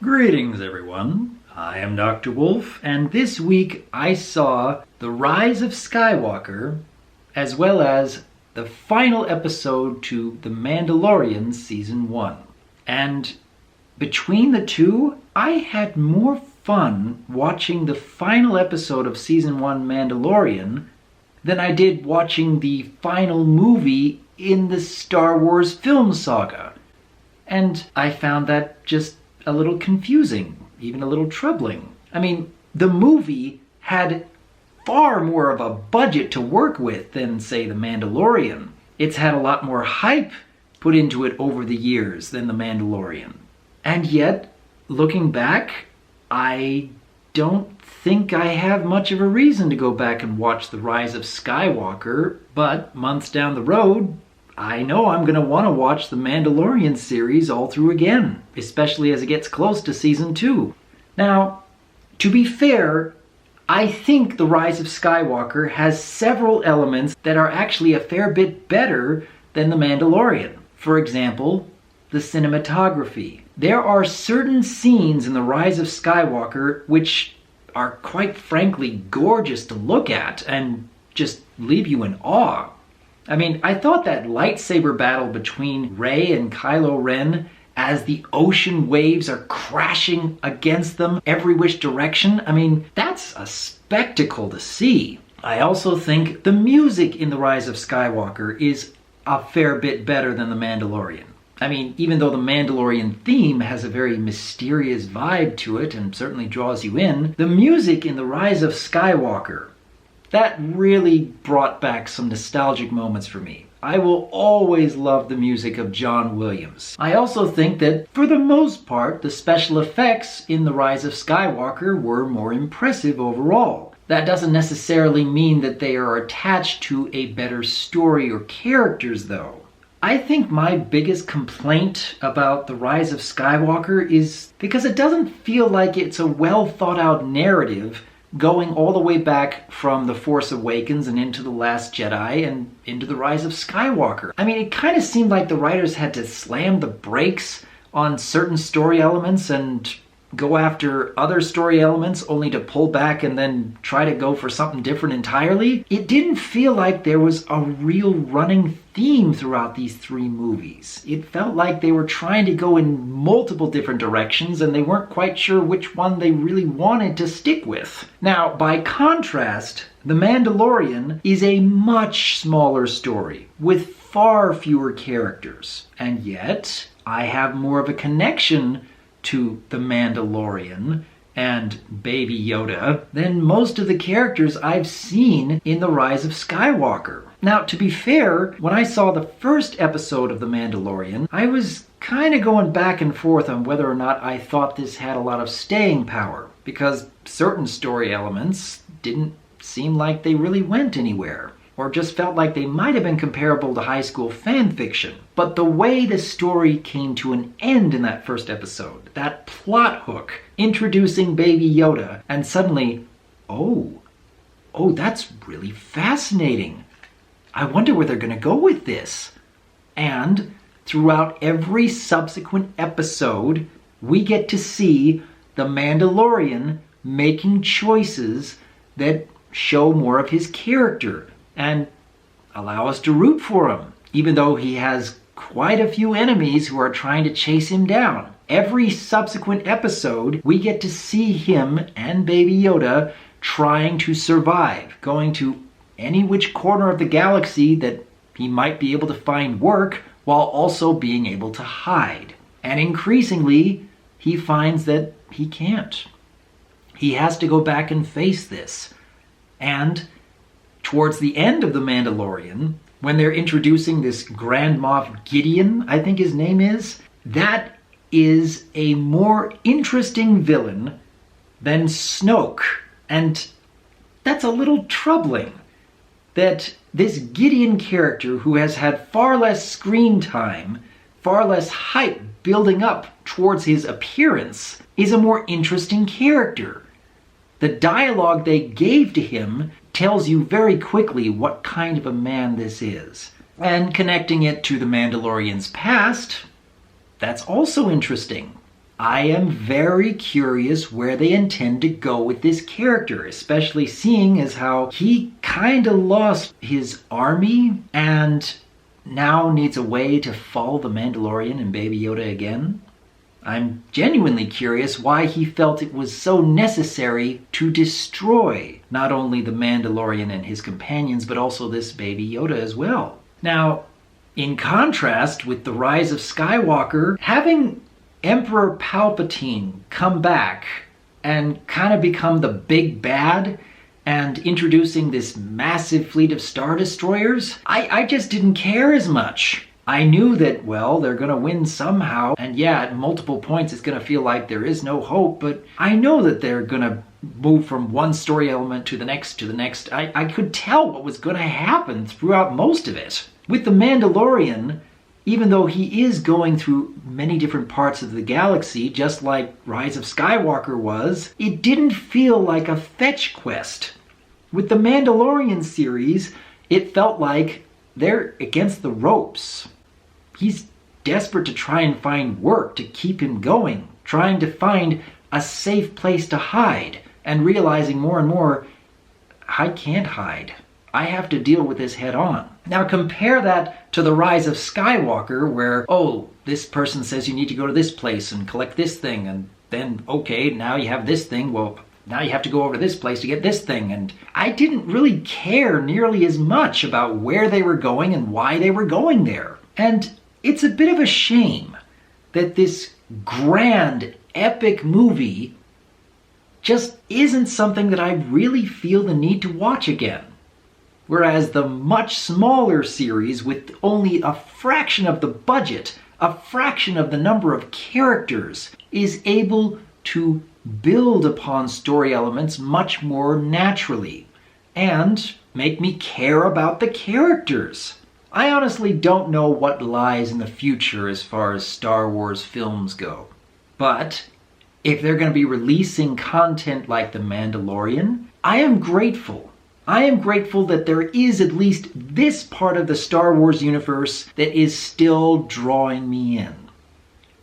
Greetings, everyone. I am Dr. Wolf, and this week I saw The Rise of Skywalker, as well as the final episode to The Mandalorian Season 1. And between the two, I had more fun watching the final episode of Season 1 Mandalorian than I did watching the final movie in the Star Wars film saga. And I found that just a little confusing, even a little troubling. I mean, the movie had far more of a budget to work with than, say, The Mandalorian. It's had a lot more hype put into it over the years than The Mandalorian. And yet, looking back, I don't think I have much of a reason to go back and watch The Rise of Skywalker, but months down the road, I know I'm going to want to watch the Mandalorian series all through again, especially as it gets close to Season 2. Now, to be fair, I think The Rise of Skywalker has several elements that are actually a fair bit better than The Mandalorian. For example, the cinematography. There are certain scenes in The Rise of Skywalker which are quite frankly gorgeous to look at and just leave you in awe. I mean, I thought that lightsaber battle between Rey and Kylo Ren as the ocean waves are crashing against them every which direction, I mean, that's a spectacle to see. I also think the music in The Rise of Skywalker is a fair bit better than The Mandalorian. I mean, even though the Mandalorian theme has a very mysterious vibe to it and certainly draws you in, the music in The Rise of Skywalker, that really brought back some nostalgic moments for me. I will always love the music of John Williams. I also think that, for the most part, the special effects in The Rise of Skywalker were more impressive overall. That doesn't necessarily mean that they are attached to a better story or characters, though. I think my biggest complaint about The Rise of Skywalker is because it doesn't feel like it's a well thought out narrative going all the way back from The Force Awakens and into The Last Jedi and into The Rise of Skywalker. I mean, it kind of seemed like the writers had to slam the brakes on certain story elements and go after other story elements only to pull back and then try to go for something different entirely. It didn't feel like there was a real running theme throughout these three movies. It felt like they were trying to go in multiple different directions and they weren't quite sure which one they really wanted to stick with. Now, by contrast, The Mandalorian is a much smaller story with far fewer characters. And yet, I have more of a connection to The Mandalorian and Baby Yoda than most of the characters I've seen in The Rise of Skywalker. Now, to be fair, when I saw the first episode of The Mandalorian, I was kind of going back and forth on whether or not I thought this had a lot of staying power, because certain story elements didn't seem like they really went anywhere, or just felt like they might have been comparable to high school fan fiction. But the way the story came to an end in that first episode, that plot hook, introducing Baby Yoda, and suddenly, oh, that's really fascinating. I wonder where they're going to go with this. And throughout every subsequent episode, we get to see the Mandalorian making choices that show more of his character and allow us to root for him, even though he has quite a few enemies who are trying to chase him down. Every subsequent episode, we get to see him and Baby Yoda trying to survive, going to any which corner of the galaxy that he might be able to find work while also being able to hide. And increasingly, he finds that he can't. He has to go back and face this. And towards the end of The Mandalorian, when they're introducing this Grand Moff Gideon, I think his name is, that is a more interesting villain than Snoke. And that's a little troubling that this Gideon character, who has had far less screen time, far less hype building up towards his appearance, is a more interesting character. The dialogue they gave to him tells you very quickly what kind of a man this is. And connecting it to the Mandalorian's past, that's also interesting. I am very curious where they intend to go with this character, especially seeing as how he kind of lost his army and now needs a way to follow the Mandalorian and Baby Yoda again. I'm genuinely curious why he felt it was so necessary to destroy not only the Mandalorian and his companions, but also this Baby Yoda as well. Now, in contrast with The Rise of Skywalker, having Emperor Palpatine come back and kind of become the big bad and introducing this massive fleet of Star Destroyers, I just didn't care as much. I knew that, well, they're going to win somehow, and yeah, at multiple points it's going to feel like there is no hope, but I know that they're going to move from one story element to the next. I could tell what was going to happen throughout most of it. With The Mandalorian, even though he is going through many different parts of the galaxy, just like Rise of Skywalker was, it didn't feel like a fetch quest. With the Mandalorian series, it felt like they're against the ropes. He's desperate to try and find work to keep him going, trying to find a safe place to hide, and realizing more and more, I can't hide. I have to deal with this head on. Now compare that to The Rise of Skywalker, where, oh, this person says you need to go to this place and collect this thing, and then, okay, now you have this thing, well, now you have to go over to this place to get this thing, and I didn't really care nearly as much about where they were going and why they were going there. And it's a bit of a shame that this grand, epic movie just isn't something that I really feel the need to watch again. Whereas the much smaller series with only a fraction of the budget, a fraction of the number of characters, is able to build upon story elements much more naturally and make me care about the characters. I honestly don't know what lies in the future as far as Star Wars films go. But if they're going to be releasing content like The Mandalorian, I am grateful. I am grateful that there is at least this part of the Star Wars universe that is still drawing me in.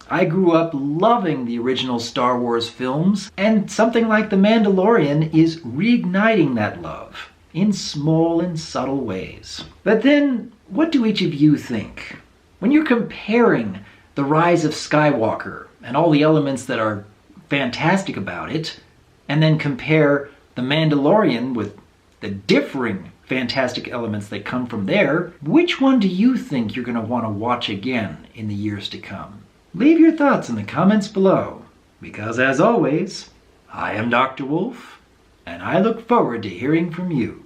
I grew up loving the original Star Wars films, and something like The Mandalorian is reigniting that love in small and subtle ways. But then, what do each of you think? When you're comparing The Rise of Skywalker and all the elements that are fantastic about it, and then compare The Mandalorian with the differing fantastic elements that come from there, which one do you think you're going to want to watch again in the years to come? Leave your thoughts in the comments below, because as always, I am Dr. Wolf, and I look forward to hearing from you.